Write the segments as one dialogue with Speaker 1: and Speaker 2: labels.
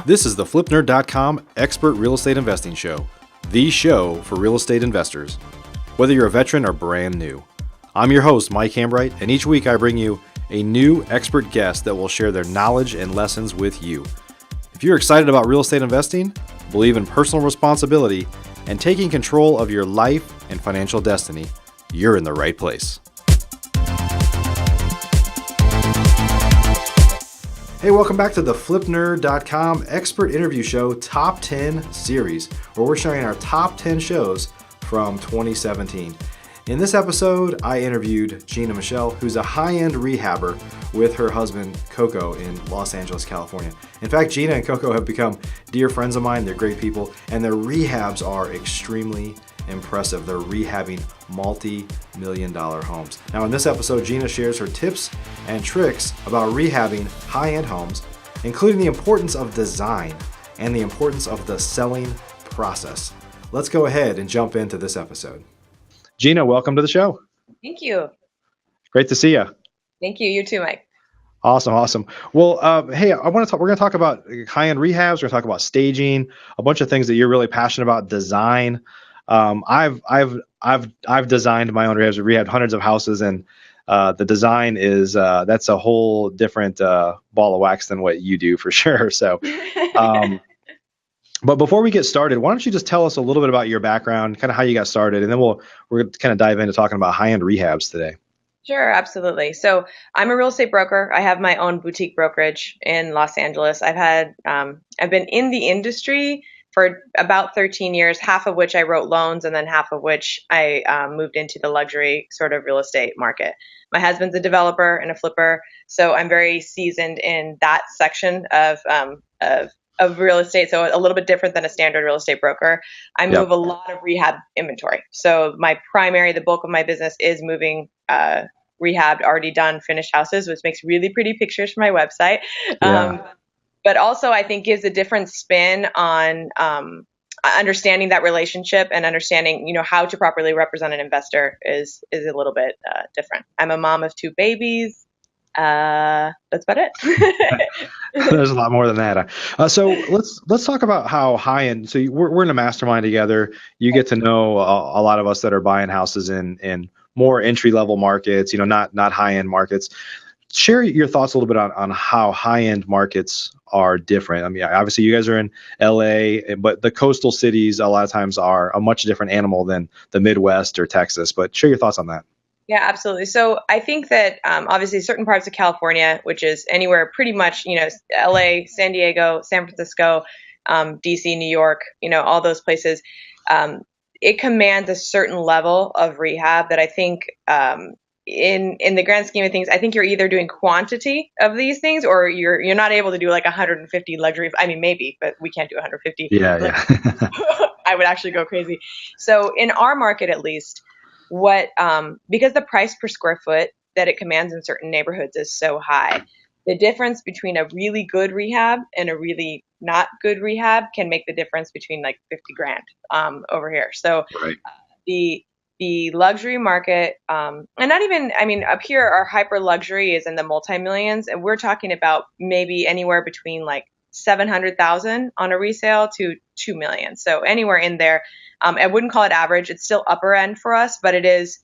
Speaker 1: This is the FlipNerd.com Expert Real Estate Investing Show, the show for real estate investors, whether you're a veteran or brand new. I'm your host, Mike Hambright, and each week I bring you a new expert guest that will share their knowledge and lessons with you. If you're excited about real estate investing, believe in personal responsibility, and taking control of your life and financial destiny, you're in the right place. Hey, welcome back to the FlipNerd.com Expert Interview Show Top 10 series, where we're sharing our top 10 shows from 2017. In this episode, I interviewed Gina Michelle, who's a high-end rehabber with her husband, Koko, in Los Angeles, California. In fact, Gina and Koko have become dear friends of mine. They're great people, and their rehabs are extremely impressive. They're rehabbing multi-million-dollar homes. Now, in this episode, Gina shares her tips and tricks about rehabbing high-end homes, including the importance of design and the importance of the selling process. Let's go ahead and jump into this episode. Gina, welcome to the show.
Speaker 2: Thank you.
Speaker 1: Great to see you.
Speaker 2: Thank you. You too, Mike.
Speaker 1: Awesome. Well, hey, we're going to talk about high-end rehabs. We're going to talk about staging, a bunch of things that you're really passionate about, design. I've designed my own rehabs. We've rehabbed hundreds of houses, and the design is that's a whole different ball of wax than what you do for sure. So, but before we get started, why don't you just tell us a little bit about your background, kind of how you got started, and then we're going to kind of dive into talking about high-end rehabs today.
Speaker 2: Sure, absolutely. So I'm a real estate broker. I have my own boutique brokerage in Los Angeles. I've been in the industry for about 13 years, half of which I wrote loans, and then half of which I moved into the luxury sort of real estate market. My husband's a developer and a flipper, so I'm very seasoned in that section of real estate. So a little bit different than a standard real estate broker. I move a lot of rehab inventory. So the bulk of my business is moving rehabbed, already done, finished houses, which makes really pretty pictures for my website.
Speaker 1: Yeah.
Speaker 2: But also I think gives a different spin on understanding that relationship and understanding, how to properly represent an investor is a little bit different. I'm a mom of 2 babies. That's about it.
Speaker 1: There's a lot more than that. So let's talk about how high-end. So we're in a mastermind together. You get to know a lot of us that are buying houses in more entry-level markets, not high-end markets. Share your thoughts a little bit on how high-end markets are different. I mean, obviously you guys are in LA, but the coastal cities a lot of times are a much different animal than the Midwest or Texas. But share your thoughts on that.
Speaker 2: Yeah, absolutely. So I think that obviously certain parts of California, which is anywhere pretty much, LA, San Diego, San Francisco, DC, New York, all those places, it commands a certain level of rehab that I think in the grand scheme of things, I think you're either doing quantity of these things or you're not able to do like 150 luxury. I mean, maybe, but we can't do 150.
Speaker 1: Yeah.
Speaker 2: I would actually go crazy. So in our market, at least, because the price per square foot that it commands in certain neighborhoods is so high, the difference between a really good rehab and a really not good rehab can make the difference between like 50 grand over here. So
Speaker 1: right.
Speaker 2: The luxury market, and not even, I mean, up here, our hyper luxury is in the multi-millions, and we're talking about maybe anywhere between like 700,000 on a resale to 2 million. So anywhere in there. I wouldn't call it average. It's still upper end for us, but it is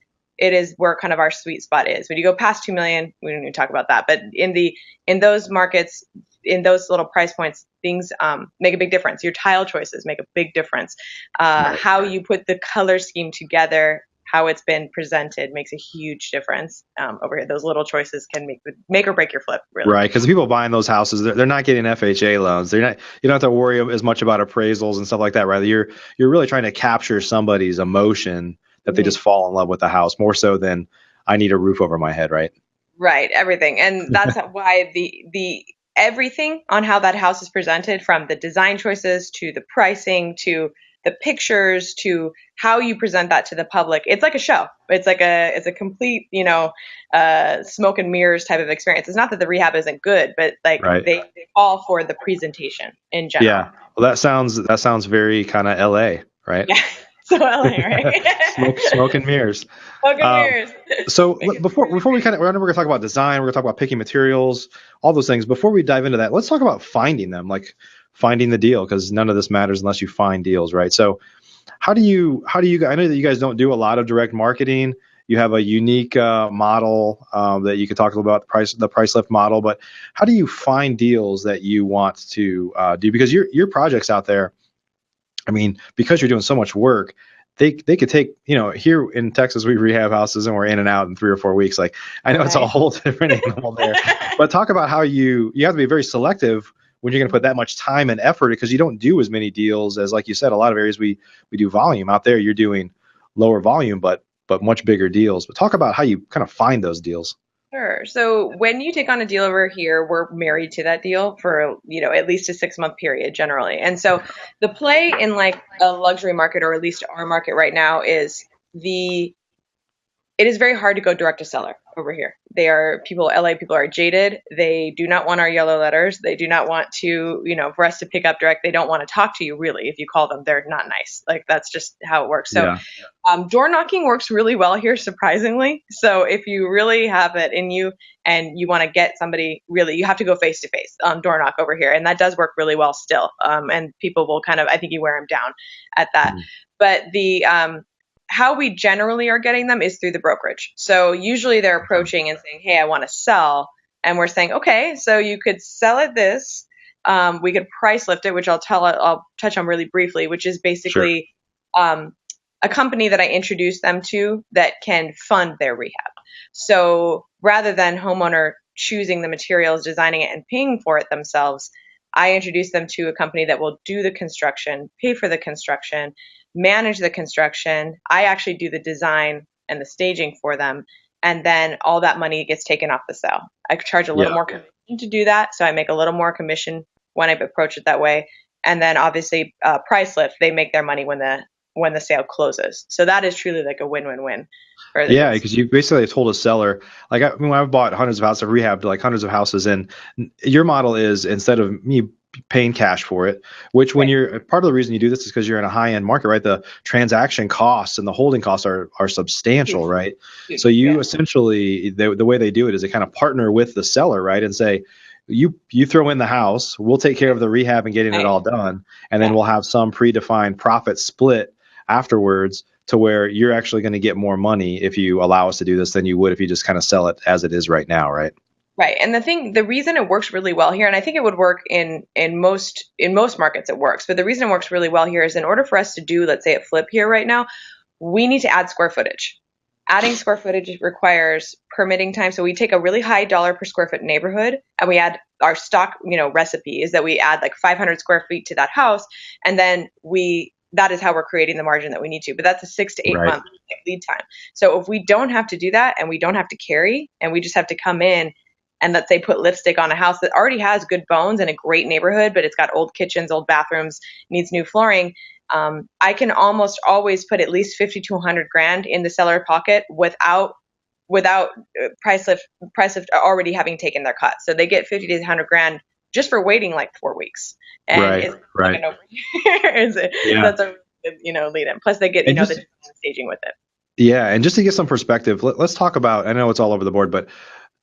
Speaker 2: where kind of our sweet spot is. When you go past 2 million, we don't even talk about that. But in those markets, in those little price points, things make a big difference. Your tile choices make a big difference. How you put the color scheme together, how it's been presented makes a huge difference over here. Those little choices can make or break your flip, really.
Speaker 1: Right, because the people buying those houses, they're not getting FHA loans. You don't have to worry as much about appraisals and stuff like that. Rather, you're really trying to capture somebody's emotion that they just fall in love with the house more so than I need a roof over my head, right?
Speaker 2: Right, everything, and that's why the everything on how that house is presented, from the design choices to the pricing to the pictures to how you present that to the public. It's like a show. It's a complete, smoke and mirrors type of experience. It's not that the rehab isn't good, but they fall for the presentation in general.
Speaker 1: Yeah. Well, that sounds very kind of LA, right?
Speaker 2: Yeah. So LA, right?
Speaker 1: smoke and mirrors.
Speaker 2: Smoke and mirrors.
Speaker 1: So before we we're going to talk about design, we're going to talk about picking materials, all those things. Before we dive into that, let's talk about finding them. Like finding the deal, because none of this matters unless you find deals, right? So how do you, I know that you guys don't do a lot of direct marketing. You have a unique model that you could talk a little about, the price lift model, but how do you find deals that you want to do? Because your projects out there, I mean, because you're doing so much work, they could take, here in Texas, we rehab houses and we're in and out in 3 or 4 weeks. Like, I know it's a whole different animal there, but talk about how you have to be very selective when you're going to put that much time and effort, because you don't do as many deals as, like you said, a lot of areas we do volume. Out there, you're doing lower volume, but much bigger deals. But talk about how you kind of find those deals.
Speaker 2: Sure. So when you take on a deal over here, we're married to that deal for, at least a 6-month period generally. And so the play in like a luxury market, or at least our market right now, is it is very hard to go direct to seller over here. LA people are jaded. They do not want our yellow letters. They do not want to, for us to pick up direct. They don't want to talk to you really. If you call them, they're not nice. Like, that's just how it works. So door knocking works really well here, surprisingly. So if you really have it in you and you want to get somebody, really, you have to go face to face door knock over here. And that does work really well still. And people will I think you wear them down at that. But how we generally are getting them is through the brokerage. So usually they're approaching and saying, hey, I want to sell. And we're saying, okay, so you could sell it this. We could price lift it, which I'll touch on really briefly, which is basically a company that I introduce them to that can fund their rehab. So rather than homeowner choosing the materials, designing it, and paying for it themselves, I introduce them to a company that will do the construction, pay for the construction, manage the construction. I actually do the design and the staging for them. And then all that money gets taken off the sale. I charge a little more commission to do that. So I make a little more commission when I approach it that way. And then obviously price lift, they make their money when the sale closes. So that is truly like a win-win-win.
Speaker 1: Because you basically told a seller, like, I've bought hundreds of houses, I've rehabbed like hundreds of houses, and your model is, instead of me paying cash for it, which when you're, part of the reason you do this is because you're in a high-end market, right? The transaction costs and the holding costs are substantial, right? So you essentially, the way they do it is they kind of partner with the seller, right? And say, you throw in the house, we'll take care of the rehab and getting it all done. And then we'll have some predefined profit split afterwards, to where you're actually going to get more money if you allow us to do this than you would if you just kind of sell it as it is right now, right?
Speaker 2: Right. And the reason it works really well here, and I think it would work in most markets, it works, but the reason it works really well here is, in order for us to do, let's say, a flip here right now, we need to add square footage. Adding square footage requires permitting time. So we take a really high dollar per square foot neighborhood, and we add our stock, recipe is that we add like 500 square feet to that house. And then that is how we're creating the margin that we need to. But that's a 6 to 8 month lead time. So if we don't have to do that, and we don't have to carry, and we just have to come in and, let's say, put lipstick on a house that already has good bones and a great neighborhood, but it's got old kitchens, old bathrooms, needs new flooring, I can almost always put at least 50 to 100 grand in the seller pocket without price lift already having taken their cut. So they get 50 to 100 grand just for waiting like 4 weeks. And it's like that's a lead in. Plus they get, the staging with it.
Speaker 1: Yeah. And just to get some perspective, let's talk about, I know it's all over the board, but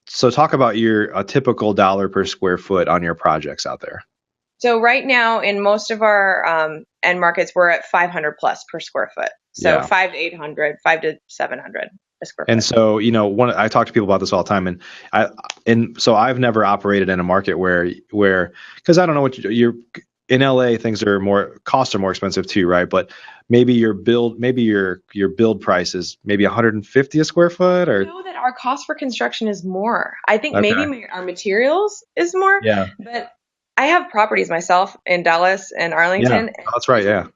Speaker 1: so talk about a typical dollar per square foot on your projects out there.
Speaker 2: So right now in most of our end markets, we're at 500 plus per square foot. So 5 to 800, 5 to 700 a square foot. And
Speaker 1: so, I talk to people about this all the time, and so I've never operated in a market where, because I don't know what you're in LA, costs are more expensive too, right? But maybe your build price is maybe 150 a square foot, or.
Speaker 2: I know that our cost for construction is more. I think maybe our materials is more.
Speaker 1: Yeah.
Speaker 2: But I have properties myself in Dallas and Arlington.
Speaker 1: Yeah, that's right. Yeah.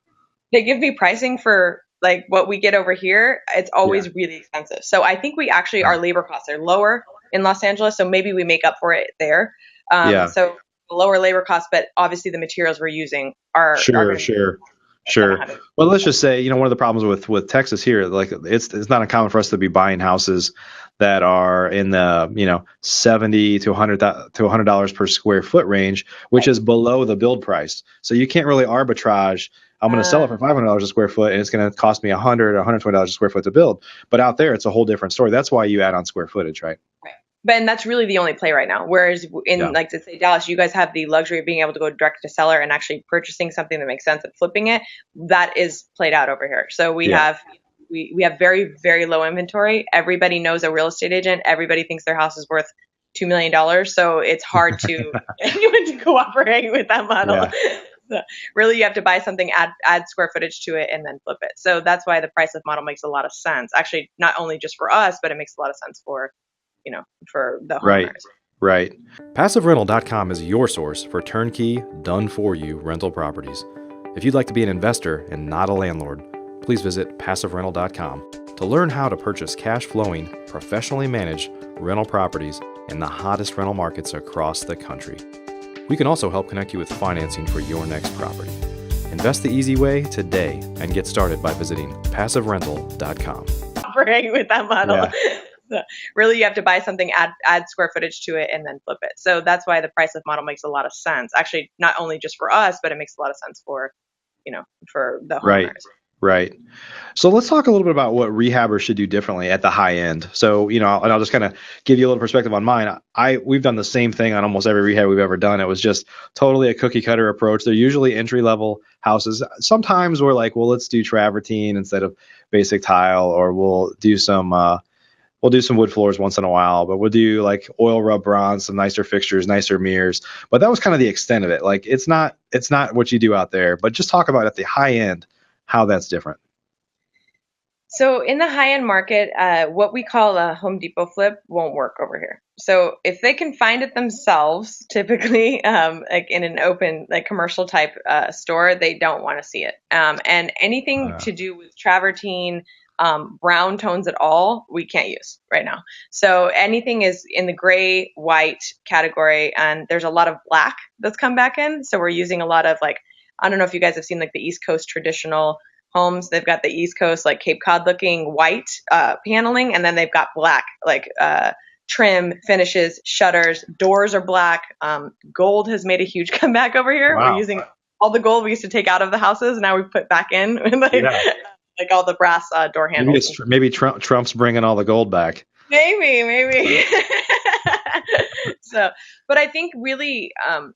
Speaker 2: They give me pricing for like what we get over here. It's always really expensive. So I think we actually, our labor costs are lower in Los Angeles. So maybe we make up for it there. So lower labor costs, but obviously the materials we're using are.
Speaker 1: Sure. Well, let's just say, one of the problems with Texas here, like it's not uncommon for us to be buying houses that are in the, $70 to $100 per square foot range, which is below the build price. So you can't really arbitrage. I'm going to sell it for $500 a square foot, and it's going to cost me $100 or $120 a square foot to build. But out there, it's a whole different story. That's why you add on square footage, right?
Speaker 2: Right. and that's really the only play right now. Whereas in like to say Dallas, you guys have the luxury of being able to go direct to seller and actually purchasing something that makes sense and flipping it. That is played out over here. So we have very, very low inventory. Everybody knows a real estate agent. Everybody thinks their house is worth $2 million. So it's hard to anyone to cooperate with that model. Yeah. So really, you have to buy something, add square footage to it, and then flip it. So that's why the price of model makes a lot of sense. Actually, not only just for us, but it makes a lot of sense for for the homeowners.
Speaker 1: Right. PassiveRental.com is your source for turnkey, done-for-you rental properties. If you'd like to be an investor and not a landlord, please visit PassiveRental.com to learn how to purchase cash-flowing, professionally managed rental properties in the hottest rental markets across the country. We can also help connect you with financing for your next property. Invest the easy way today and get started by visiting PassiveRental.com.
Speaker 2: Operating with that model. Yeah. So really, you have to buy something, add square footage to it, and then flip it. So that's why the price of model makes a lot of sense. Actually, not only just for us, but it makes a lot of sense for, for the homeowners.
Speaker 1: Right. So let's talk a little bit about what rehabbers should do differently at the high end. So, and I'll just kind of give you a little perspective on mine. We've done the same thing on almost every rehab we've ever done. It was just totally a cookie cutter approach. They're usually entry level houses. Sometimes we're like, well, let's do travertine instead of basic tile, or we'll do some wood floors once in a while, but we'll do like oil rub bronze, some nicer fixtures, nicer mirrors. But that was kind of the extent of it. Like it's not what you do out there, but just talk about at the high end, how that's different.
Speaker 2: So in the high end market, what we call a Home Depot flip won't work over here. So if they can find it themselves, typically like in an open, like commercial type store, they don't want to see it. And anything to do with travertine, brown tones at all, we can't use right now. So anything is in the gray, white category, and there's a lot of black that's come back in. So we're using a lot of like, I don't know if you guys have seen like the East Coast traditional homes. They've got the East Coast like Cape Cod looking white paneling, and then they've got black like trim, finishes, shutters, doors are black. Gold has made a huge comeback over here. Wow. We're using all the gold we used to take out of the houses, now we've put back in. Like all the brass door handles.
Speaker 1: Maybe Trump's bringing all the gold back.
Speaker 2: Maybe. So, but I think really,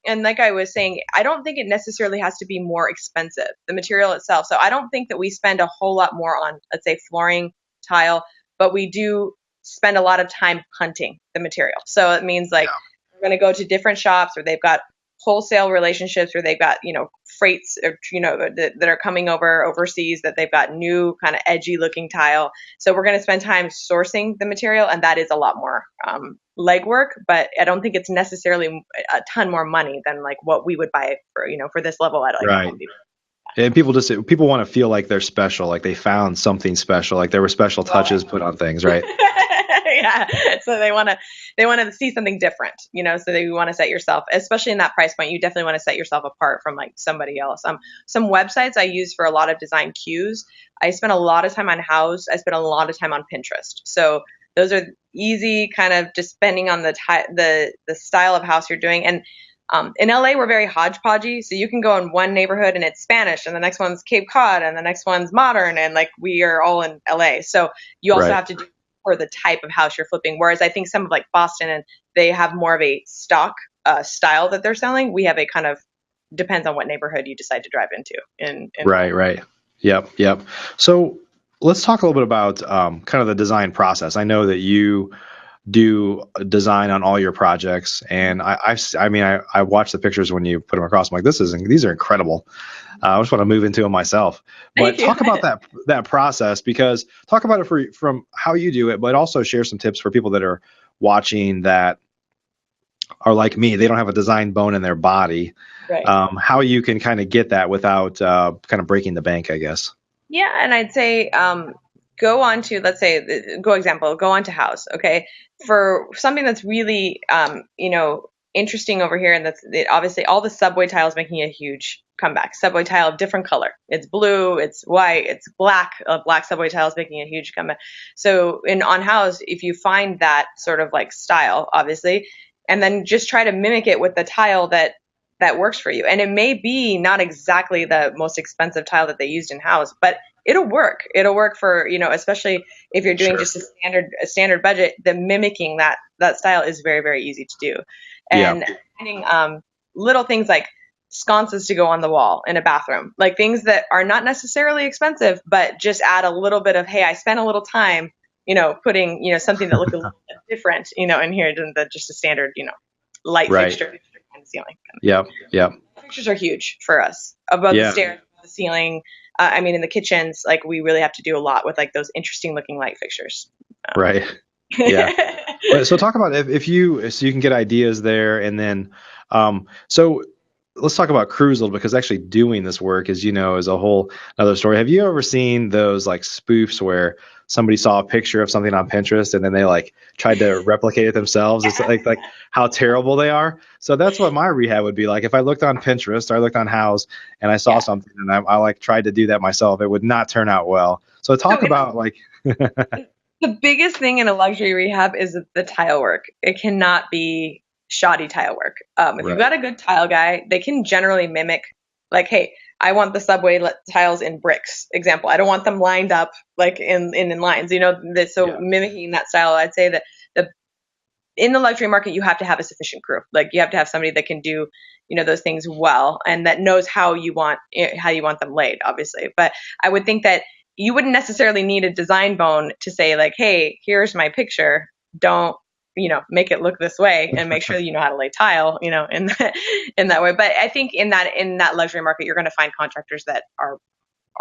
Speaker 2: and like I was saying, I don't think it necessarily has to be more expensive, the material itself. So I don't think that we spend a whole lot more on, let's say, flooring, tile, but we do spend a lot of time hunting the material. So it means like we're going to go to different shops where they've got wholesale relationships, where they've got, freights, or, that are coming overseas, that they've got new kind of edgy looking tile. So we're going to spend time sourcing the material, and that is a lot more legwork, but I don't think it's necessarily a ton more money than like what we would buy for, for this level at like
Speaker 1: right. And people want to feel like they're special, like they found something special, like there were special touches put on things, right?
Speaker 2: Yeah. So they want to see something different, so they want to set yourself, especially in that price point, you definitely want to set yourself apart from like somebody else. Some websites I use for a lot of design cues. I spend a lot of time on House. I spend a lot of time on Pinterest. So those are easy, kind of just depending on the style of house you're doing. And in LA, we're very hodgepodgey. So you can go in one neighborhood and it's Spanish, and the next one's Cape Cod, and the next one's modern, and like we are all in LA. So you also have to do for the type of house you're flipping. Whereas I think some of like Boston, and they have more of a stock style that they're selling. We have a kind of, depends on what neighborhood you decide to drive into.
Speaker 1: Right. Yep. So let's talk a little bit about kind of the design process. I know that you do design on all your projects, and I watch the pictures when you put them across. I'm like, these are incredible. I just want to move into them myself. But talk about that process, because talk about it from how you do it, but also share some tips for people that are watching that are like me. They don't have a design bone in their body. Right. How you can kind of get that without kind of breaking the bank, I guess.
Speaker 2: Yeah, and I'd say go on to, let's say, go on to House, okay? For something that's really, interesting over here, and obviously all the subway tiles making a huge comeback. Subway tile of different color. It's blue, it's white, it's black. Black subway tiles making a huge comeback. So on House, if you find that sort of like style, obviously, and then just try to mimic it with the tile that works for you. And it may be not exactly the most expensive tile that they used in House, but it'll work. It'll work for, especially if you're doing just a standard budget, the mimicking that style is very, very easy to do.
Speaker 1: Yeah.
Speaker 2: And finding little things like sconces to go on the wall in a bathroom, like things that are not necessarily expensive, but just add a little bit of, hey, I spent a little time, putting, something that looked a little bit different, in here than just a standard, light
Speaker 1: Right.
Speaker 2: fixture on the ceiling.
Speaker 1: Yep. Yep.
Speaker 2: Fixtures are huge for us, above the
Speaker 1: Yeah.
Speaker 2: stairs, above the ceiling. In the kitchens, like we really have to do a lot with like those interesting looking light fixtures.
Speaker 1: Right. Yeah. So talk about if you can get ideas there, and then so let's talk about crews a little bit, because actually doing this work is a whole another story. Have you ever seen those like spoofs where somebody saw a picture of something on Pinterest and then they like tried to replicate it themselves? It's like how terrible they are. So that's what my rehab would be like. If I looked on Pinterest or I looked on House and I saw something and I like tried to do that myself, it would not turn out well. So talk about like
Speaker 2: the biggest thing in a luxury rehab is the tile work. It cannot be shoddy tile work. If you've got a good tile guy, they can generally mimic, like, hey, I want the subway tiles in bricks. Example, I don't want them lined up like in lines. Mimicking that style, I'd say that in the luxury market, you have to have a sufficient crew. Like you have to have somebody that can do, those things well, and that knows how you want them laid, obviously. But I would think that you wouldn't necessarily need a design bone to say like, hey, here's my picture. Don't, make it look this way, and make sure that you know how to lay tile, in that way. But I think in that luxury market, you're going to find contractors that are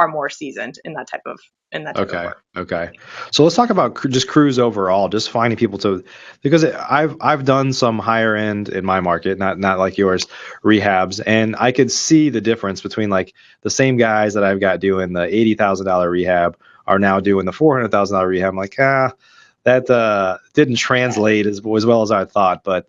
Speaker 2: more seasoned in that type of work.
Speaker 1: Okay. So let's talk about just crews overall, just finding people because I've done some higher end in my market, not like yours, rehabs, and I could see the difference between like the same guys that I've got doing the $80,000 rehab are now doing the $400,000 rehab. I'm like, that didn't translate as well as I thought, but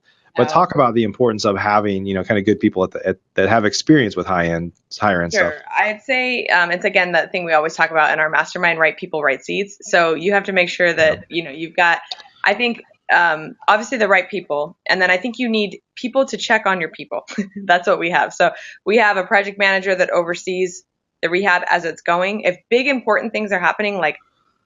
Speaker 1: talk about the importance of having, kind of good people that have experience with higher end stuff.
Speaker 2: I'd say it's again that thing we always talk about in our mastermind: right people, right seats. So you have to make sure that you've got, I think, obviously the right people, and then I think you need people to check on your people. That's what we have. So we have a project manager that oversees the rehab as it's going. If big important things are happening, like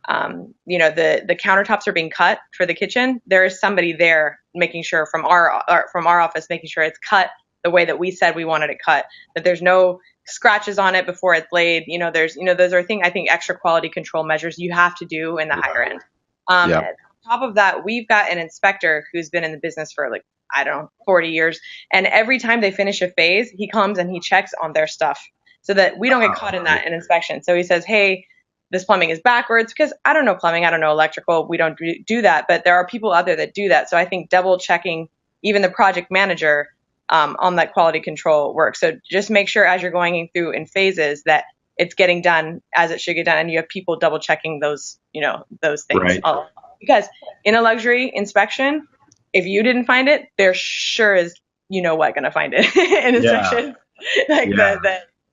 Speaker 2: the countertops are being cut for the kitchen, there is somebody there making sure from our office, making sure it's cut the way that we said we wanted it cut, that there's no scratches on it before it's laid. Those are things, I think, extra quality control measures you have to do in the higher end. On top of that, we've got an inspector who's been in the business for 40 years. And every time they finish a phase, he comes and he checks on their stuff so that we don't get caught in that in inspection. So he says, hey, this plumbing is backwards, because I don't know plumbing, I don't know electrical, we don't do that, but there are people out there that do that. So I think double checking even the project manager on that quality control work. So just make sure as you're going through in phases that it's getting done as it should get done, and you have people double checking those things.
Speaker 1: Right.
Speaker 2: Because in a luxury inspection, if you didn't find it, there sure is going to find it in inspection.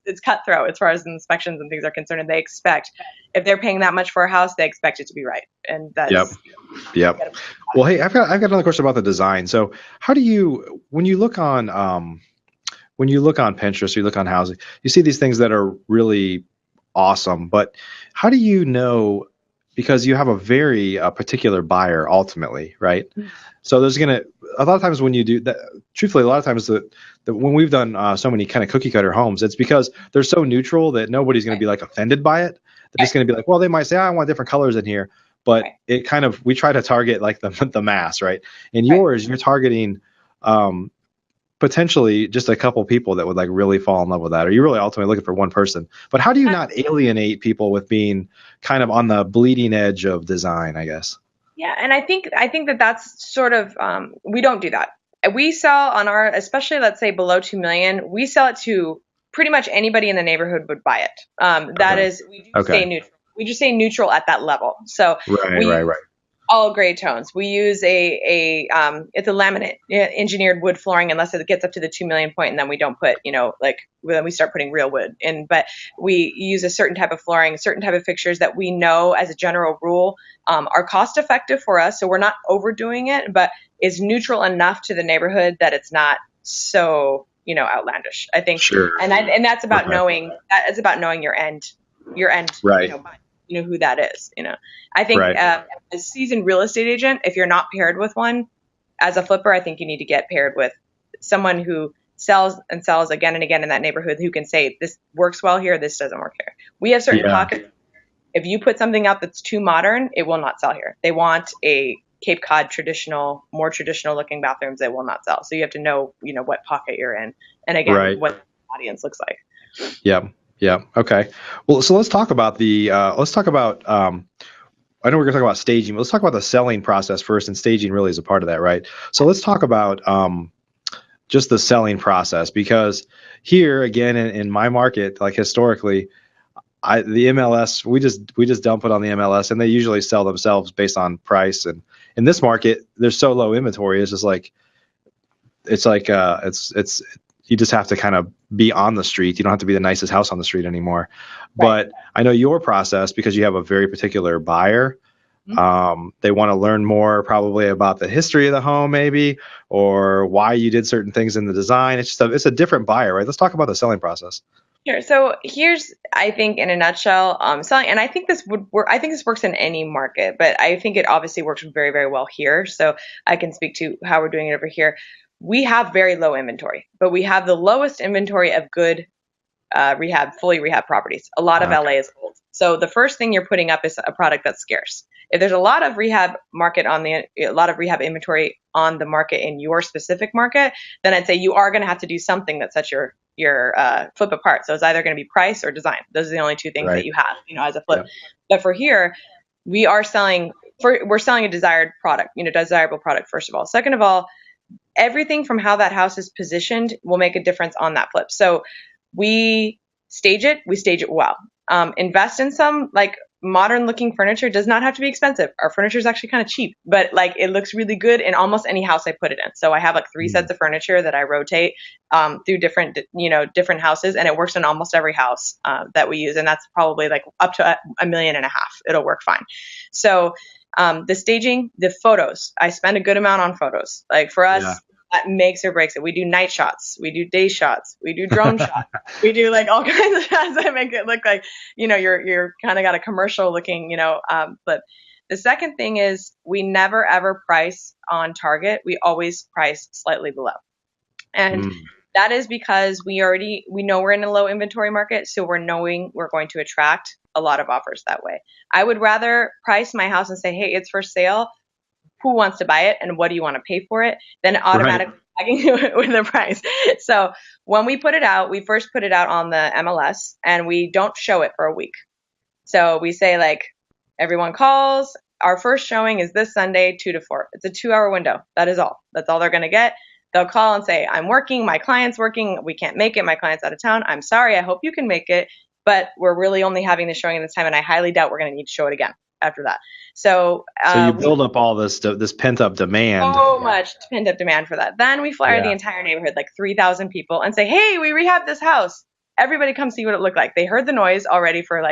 Speaker 2: It's cutthroat as far as inspections and things are concerned, and they expect, if they're paying that much for a house, they expect it to be right. And that's
Speaker 1: Yep. Well, hey, I've got another question about the design. So how do you, when you look on Pinterest, or you look on housing, you see these things that are really awesome, but how do you know, because you have a very particular buyer ultimately, right? Mm-hmm. So there's a lot of times when you do that, truthfully, a lot of times when we've done so many kind of cookie cutter homes, it's because they're so neutral that nobody's going to be like offended by it. They're just going to be like, well, they might say, I want different colors in here, but it kind of, we try to target like the mass, right? And yours, you're targeting potentially just a couple people that would like really fall in love with that, or you're really ultimately looking for one person. But how do you not alienate people with being kind of on the bleeding edge of design, I guess?
Speaker 2: Yeah, and I think that that's sort of we don't do that. We sell on our, especially let's say below 2 million, we sell it to pretty much anybody in the neighborhood would buy it. That is, we do stay neutral. We just stay neutral at that level. So right. All gray tones. We use it's a laminate engineered wood flooring, unless it gets up to the 2 million point, and then we don't put, then we start putting real wood in. But we use a certain type of flooring, a certain type of fixtures that we know as a general rule are cost effective for us. So we're not overdoing it, but is neutral enough to the neighborhood that it's not so, outlandish, I think.
Speaker 1: Sure.
Speaker 2: And that's about knowing, it's about knowing your end,
Speaker 1: right.
Speaker 2: Who that is. I think as a seasoned real estate agent, if you're not paired with one, as a flipper, I think you need to get paired with someone who sells and sells again and again in that neighborhood, who can say, this works well here, this doesn't work here. We have certain
Speaker 1: Yeah.
Speaker 2: pockets. If you put something out that's too modern, it will not sell here. They want a Cape Cod more traditional looking bathrooms. They will not sell. So you have to know, what pocket you're in, and again,
Speaker 1: Right.
Speaker 2: what the audience looks like.
Speaker 1: Yeah. Yeah. Okay. Well, so let's talk about I know we're going to talk about staging, but let's talk about the selling process first, and staging really is a part of that, right? So let's talk about just the selling process, because here again in my market, like historically, the MLS, we just dump it on the MLS, and they usually sell themselves based on price. And in this market, there's so low inventory, it's just like it's you just have to kind of be on the street. You don't have to be the nicest house on the street anymore.
Speaker 2: Right.
Speaker 1: But I know your process, because you have a very particular buyer. They want to learn more probably about the history of the home, maybe, or why you did certain things in the design. It's a different buyer, right? Let's talk about the selling process.
Speaker 2: Sure. So here's, I think, in a nutshell, selling, and I think this would work. I think this works in any market, but I think it obviously works very, very well here. So I can speak to how we're doing it over here. We have very low inventory, but we have the lowest inventory of good fully rehab properties. A lot of LA is old. So the first thing you're putting up is a product that's scarce. If there's a lot of rehab inventory on the market in your specific market, then I'd say you are going to have to do something that sets your flip apart. So it's either going to be price or design. Those are the only two things that you have, as a flip. Yeah. But for here, we're selling a desired product, desirable product, first of all. Second of all, everything from how that house is positioned will make a difference on that flip. So we stage it well. Invest in some modern looking furniture. Does not have to be expensive. Our furniture is actually kind of cheap, but it looks really good in almost any house I put it in. So I have 3 sets of furniture that I rotate through different houses, and it works in almost every house that we use. And that's probably up to $1.5 million. It'll work fine. So the staging, the photos, I spend a good amount on photos. For us, that makes or breaks it. We do night shots, we do day shots, we do drone shots, we do all kinds of shots that make it look like, you're kind of got a commercial looking, but the second thing is we never ever price on target. We always price slightly below. And that is because we know we're in a low inventory market. So we're knowing we're going to attract a lot of offers that way. I would rather price my house and say, hey, it's for sale. Who wants to buy it and what do you want to pay for it? Then automatically tagging it with the price. So when we put it out, we first put it out on the MLS and we don't show it for a week. So we say everyone calls. Our first showing is this Sunday, 2 to 4. It's a 2-hour window. That is all. That's all they're going to get. They'll call and say, I'm working. My client's working. We can't make it. My client's out of town. I'm sorry. I hope you can make it. But we're really only having this showing at this time. And I highly doubt we're going to need to show it again after that. So
Speaker 1: you build up all this pent up demand.
Speaker 2: So much pent up demand for that. Then we flyer the entire neighborhood, 3,000 people, and say, hey, we rehabbed this house. Everybody come see what it looked like. They heard the noise already for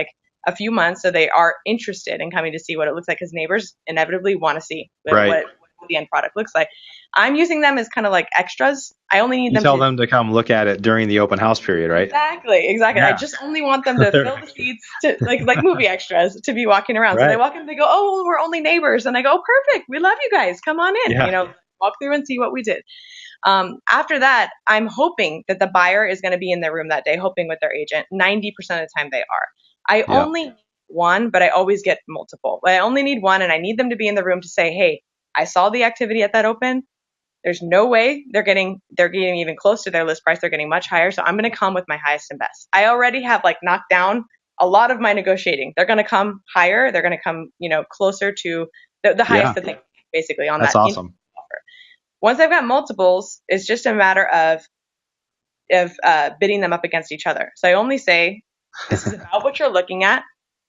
Speaker 2: a few months, so they are interested in coming to see what it looks like, because neighbors inevitably want to see what the end product looks like. I'm using them as kind of extras. I only need them.
Speaker 1: Tell them to come look at it during the open house period, right?
Speaker 2: Exactly. Yeah. I just only want them to fill the seats to like movie extras to be walking around. So they walk in, they go, oh, well, we're only neighbors, and I go, oh, perfect. We love you guys. Come on in. Walk through and see what we did. After that, I'm hoping that the buyer is going to be in their room that day, hoping with their agent. 90% of the time they are. I only need one, but I always get multiple. I only need one, and I need them to be in the room to say, hey, I saw the activity at that open. There's no way they're getting even close to their list price. They're getting much higher. So I'm going to come with my highest and best. I already have knocked down a lot of my negotiating. They're going to come higher. They're going to come, closer to the highest that they can, basically on
Speaker 1: That's
Speaker 2: that
Speaker 1: awesome.
Speaker 2: offer. Once I've got multiples, it's just a matter of bidding them up against each other. So I only say, this is about what you're looking at.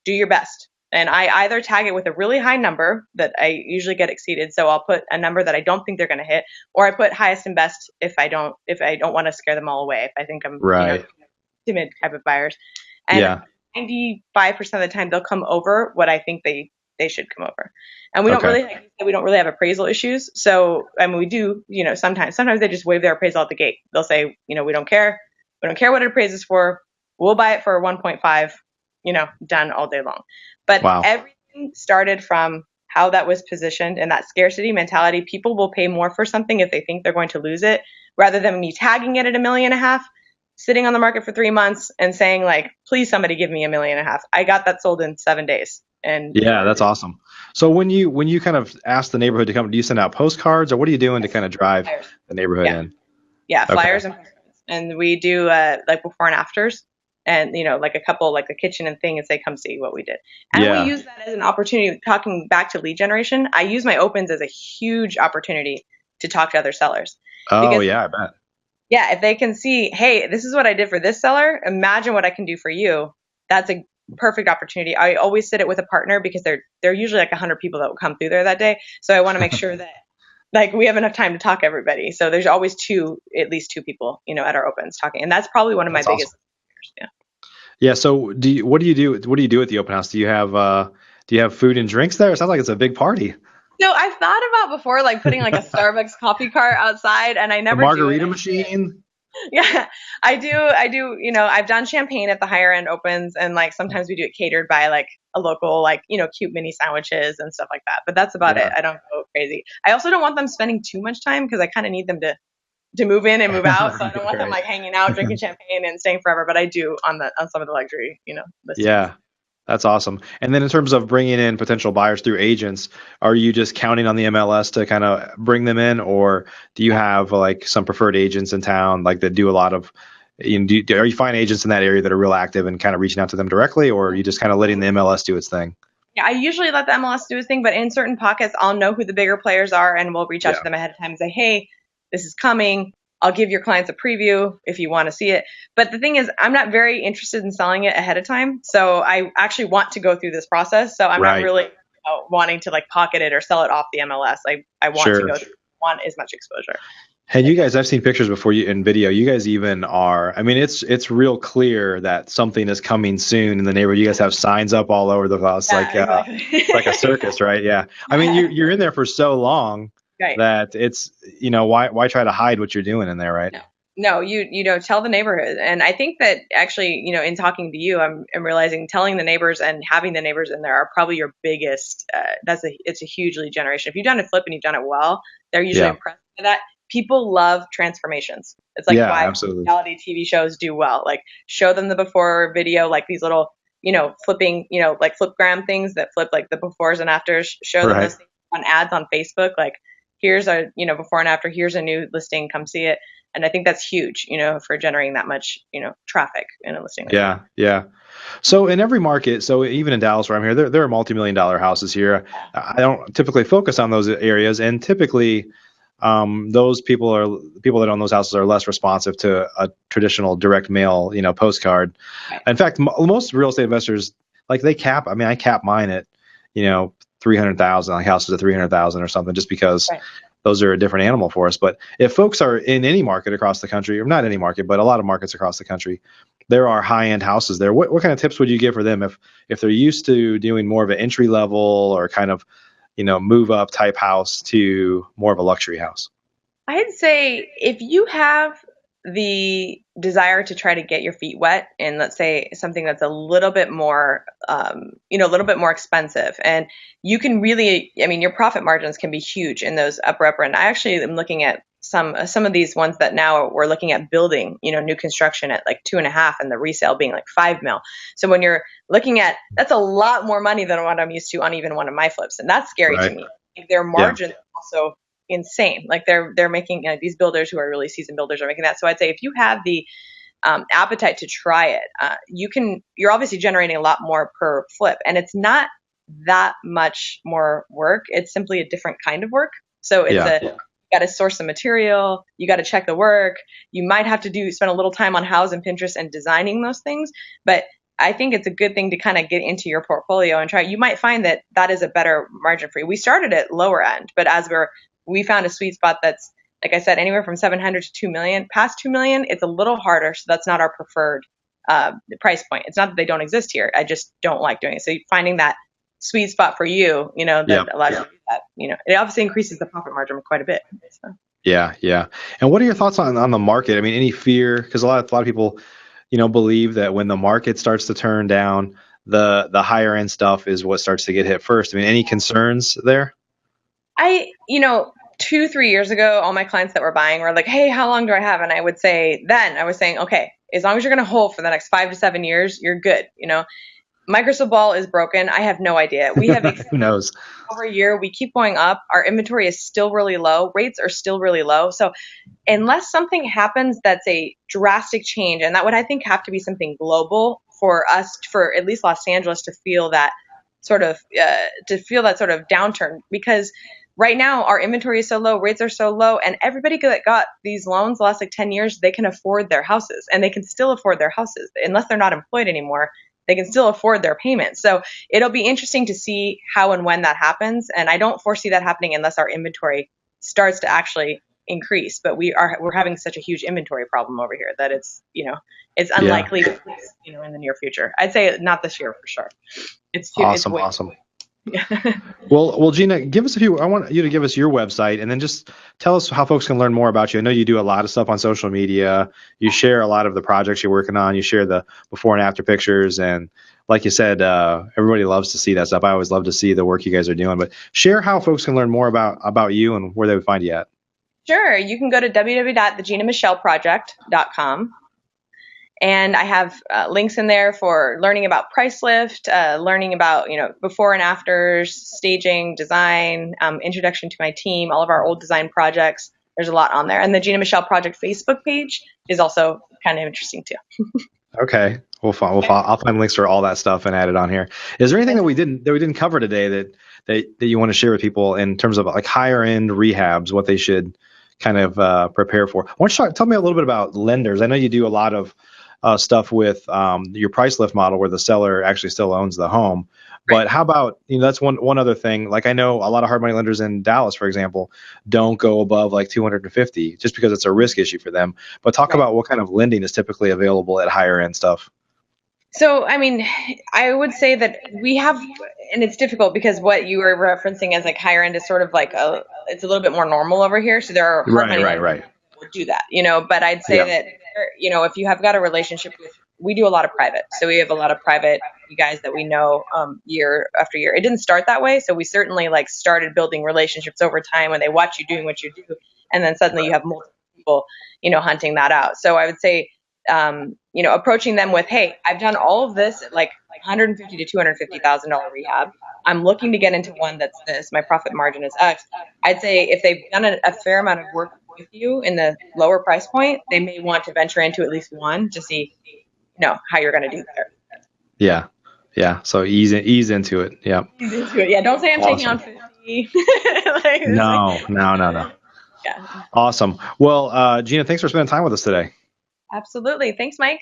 Speaker 2: Do your best. And I either tag it with a really high number that I usually get exceeded. So I'll put a number that I don't think they're going to hit, or I put highest and best if I don't want to scare them all away. If I think I'm timid type of buyers. And 95% of the time they'll come over what I think they should come over. And we don't really have appraisal issues. So we do, sometimes they just waive their appraisal at the gate. They'll say, we don't care. We don't care what it appraises for. We'll buy it for 1.5, done all day long. But everything started from how that was positioned and that scarcity mentality. People will pay more for something if they think they're going to lose it, rather than me tagging it at $1.5 million, sitting on the market for 3 months and saying like, please somebody give me $1.5 million. I got that sold in 7 days. And
Speaker 1: Yeah, that's awesome. So when you kind of ask the neighborhood to come, do you send out postcards or what are you doing to kind of drive
Speaker 2: flyers.
Speaker 1: the neighborhood
Speaker 2: Yeah.
Speaker 1: in?
Speaker 2: Yeah,
Speaker 1: Okay.
Speaker 2: flyers and postcards. And we do like before and afters, and like a couple, like the kitchen and thing, and say come see what we did. And we
Speaker 1: Yeah.
Speaker 2: use that as an opportunity. Talking back to lead generation, I use my opens as a huge opportunity to talk to other sellers.
Speaker 1: Oh
Speaker 2: Because
Speaker 1: yeah, I bet.
Speaker 2: yeah, if they can see, hey, this is what I did for this seller, imagine what I can do for you. That's a perfect opportunity. I always sit it with a partner because they're usually like 100 people that will come through there that day. So I want to make sure that like we have enough time to talk to everybody. So there's always at least two people, at our opens talking. And that's probably one of my
Speaker 1: That's awesome.
Speaker 2: biggest. Yeah.
Speaker 1: Yeah. So what do you do? What do you do at the open house? Do you have food and drinks there? It sounds like it's a big party.
Speaker 2: So I've thought about before, like putting like a Starbucks coffee cart outside, and I
Speaker 1: A
Speaker 2: never
Speaker 1: margarita
Speaker 2: do it.
Speaker 1: machine.
Speaker 2: Yeah, I do. I've done champagne at the higher end opens, and like sometimes we do it catered by like a local, like, cute mini sandwiches and stuff like that. But that's about it. I don't go crazy. I also don't want them spending too much time because I kind of need them to move in and move out. So I don't want them like hanging out, drinking champagne and staying forever. But I do on some of the luxury, listings.
Speaker 1: Yeah. That's awesome. And then in terms of bringing in potential buyers through agents, are you just counting on the MLS to kind of bring them in, or do you have like some preferred agents in town like that do a lot of, are you find agents in that area that are real active and kind of reaching out to them directly, or are you just kind of letting the MLS do its thing?
Speaker 2: Yeah, I usually let the MLS do its thing, but in certain pockets, I'll know who the bigger players are, and we'll reach out to them ahead of time and say, hey, this is coming. I'll give your clients a preview if you want to see it. But the thing is, I'm not very interested in selling it ahead of time. So I actually want to go through this process. So I'm not really wanting to like pocket it or sell it off the MLS. I want to go through, want as much exposure.
Speaker 1: Hey, you guys, I've seen pictures before you in video. You guys even are, I mean, it's real clear that something is coming soon in the neighborhood. You guys have signs up all over the house, exactly. Like a circus, right? Yeah. I mean, you're in there for so long. Right. That it's, why try to hide what you're doing in there, right?
Speaker 2: No, you tell the neighborhood. And I think that actually, in talking to you, I'm realizing telling the neighbors and having the neighbors in there are probably your biggest, it's a huge lead generation. If you've done a flip and you've done it well, they're usually impressed by that. People love transformations. It's like why reality TV shows do well. Like show them the before video, like these little, flipping, like flipgram things that flip like the befores and afters, show them those things on ads on Facebook, like, here's a, before and after, here's a new listing, come see it. And I think that's huge, for generating that much, traffic in a listing.
Speaker 1: Yeah. Yeah. So in every market, so even in Dallas where I'm here, there are multi-million-dollar houses here. I don't typically focus on those areas. And typically those people that own those houses are less responsive to a traditional direct mail, postcard. Right. In fact, most real estate investors, like I cap mine at, 300,000, like houses at 300,000 or something, just because those are a different animal for us. But if folks are in any market across the country, or not any market, but a lot of markets across the country, there are high-end houses there. What kind of tips would you give for them if they're used to doing more of an entry level or kind of, move up type house to more of a luxury house?
Speaker 2: I'd say if you have the desire to try to get your feet wet in, let's say, something that's a little bit more, a little bit more expensive, and you can really, your profit margins can be huge in those upper end. I actually am looking at some of these ones that now we're looking at building, new construction at like 2.5 and the resale being like 5 mil. So when you're looking at, that's a lot more money than what I'm used to on even one of my flips. And that's scary to me. Their margins also insane. Like they're making, these builders who are really seasoned builders are making that. So I'd say if you have the appetite to try it, you're obviously generating a lot more per flip, and it's not that much more work. It's simply a different kind of work. So it's you got to source the material, you got to check the work. You might have to spend a little time on Houzz and Pinterest and designing those things, but I think it's a good thing to kind of get into your portfolio and try. You might find that is a better margin for you. We started at lower end, but as we found a sweet spot that's, like I said, anywhere from 700 to 2 million. Past 2 million, it's a little harder. So that's not our preferred price point. It's not that they don't exist here. I just don't like doing it. So finding that sweet spot for you, that allows you to do that, it obviously increases the profit margin quite a bit. So.
Speaker 1: Yeah. Yeah. And what are your thoughts on the market? I mean, any fear? Because a lot of people, believe that when the market starts to turn down, the higher end stuff is what starts to get hit first. I mean, any concerns there?
Speaker 2: 2-3 years ago, all my clients that were buying were like, hey, how long do I have? And I was saying, okay, as long as you're going to hold for the next 5 to 7 years, you're good. My crystal ball is broken. I have no idea. We have
Speaker 1: Who knows?
Speaker 2: over a year, we keep going up. Our inventory is still really low. Rates are still really low. So unless something happens that's a drastic change, and that would, I think, have to be something global for us, for at least Los Angeles, to feel that sort of downturn, because right now our inventory is so low, rates are so low, and everybody that got these loans the last 10 years, they can afford their houses, and they can still afford their houses unless they're not employed anymore. They can still afford their payments. So it'll be interesting to see how and when that happens. And I don't foresee that happening unless our inventory starts to actually increase. But we're having such a huge inventory problem over here that it's unlikely to in the near future. I'd say not this year for sure.
Speaker 1: Awesome. Yeah. Well, Gina, I want you to give us your website, and then just tell us how folks can learn more about you. I know you do a lot of stuff on social media. You share a lot of the projects you're working on. You share the before and after pictures, and like you said, everybody loves to see that stuff. I always love to see the work you guys are doing. But share how folks can learn more about you and where they would find you at.
Speaker 2: Sure. You can go to www.theginamichelleproject.com. And I have links in there for learning about price lift, learning about, before and afters, staging, design, introduction to my team, all of our old design projects. There's a lot on there. And the Gina Michelle Project Facebook page is also kind of interesting too.
Speaker 1: Okay. I'll find links for all that stuff and add it on here. Is there anything that we didn't cover today that you want to share with people in terms of like higher end rehabs, what they should kind of prepare for? Why don't you tell me a little bit about lenders? I know you do a lot of stuff with your price lift model where the seller actually still owns the home. Right. But how about, that's one other thing. Like I know a lot of hard money lenders in Dallas, for example, don't go above like 250 just because it's a risk issue for them. But talk about what kind of lending is typically available at higher end stuff.
Speaker 2: So, I would say that we have, and it's difficult because what you were referencing as like higher end is sort of like it's a little bit more normal over here. So there are hard money lenders who will do that, but I'd say that, if you have got a relationship with, we do a lot of private. So we have a lot of private guys that we know year after year. It didn't start that way. So we certainly started building relationships over time when they watch you doing what you do. And then suddenly you have multiple people, hunting that out. So I would say, approaching them with, hey, I've done all of this at $150,000 to $250,000 rehab. I'm looking to get into one that's this. My profit margin is X. I'd say if they've done a fair amount of work with you in the lower price point, they may want to venture into at least one to see, how you're going to do there.
Speaker 1: Yeah. So ease into it. Yeah.
Speaker 2: Ease into it. Yeah. Don't say I'm taking on 50.
Speaker 1: No. Yeah. Awesome. Well, Gina, thanks for spending time with us today.
Speaker 2: Absolutely. Thanks, Mike.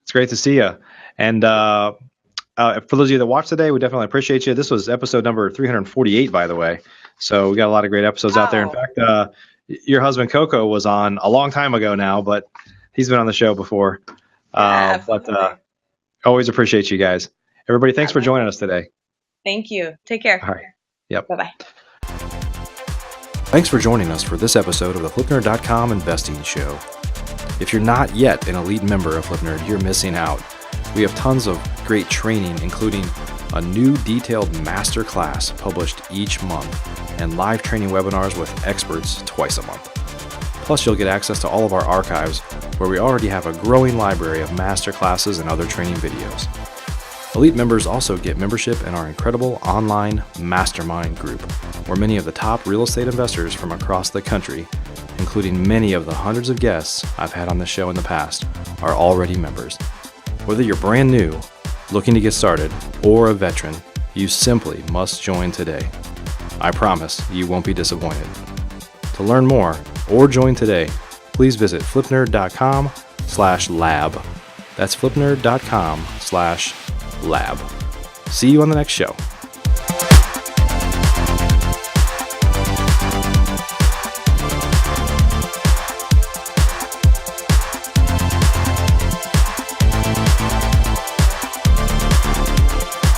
Speaker 1: It's great to see you. And for those of you that watched today, we definitely appreciate you. This was episode number 348, by the way. So we got a lot of great episodes out there. In fact, your husband Koko was on a long time ago now, but he's been on the show before. But always appreciate you guys. Everybody, thanks for joining us today.
Speaker 2: Thank you. Take care.
Speaker 1: All right. Yep.
Speaker 2: Bye-bye.
Speaker 1: Thanks for joining us for this episode of the FlipNerd.com Investing Show. If you're not yet an elite member of FlipNerd, you're missing out. We have tons of great training, including a new detailed master class published each month and live training webinars with experts twice a month. Plus, you'll get access to all of our archives, where we already have a growing library of master classes and other training videos. Elite members also get membership in our incredible online mastermind group, where many of the top real estate investors from across the country, including many of the hundreds of guests I've had on the show in the past, are already members. Whether you're brand new, looking to get started, or a veteran, you simply must join today. I promise you won't be disappointed. To learn more or join today, please visit flipnerd.com/lab. That's flipnerd.com/lab. See you on the next show.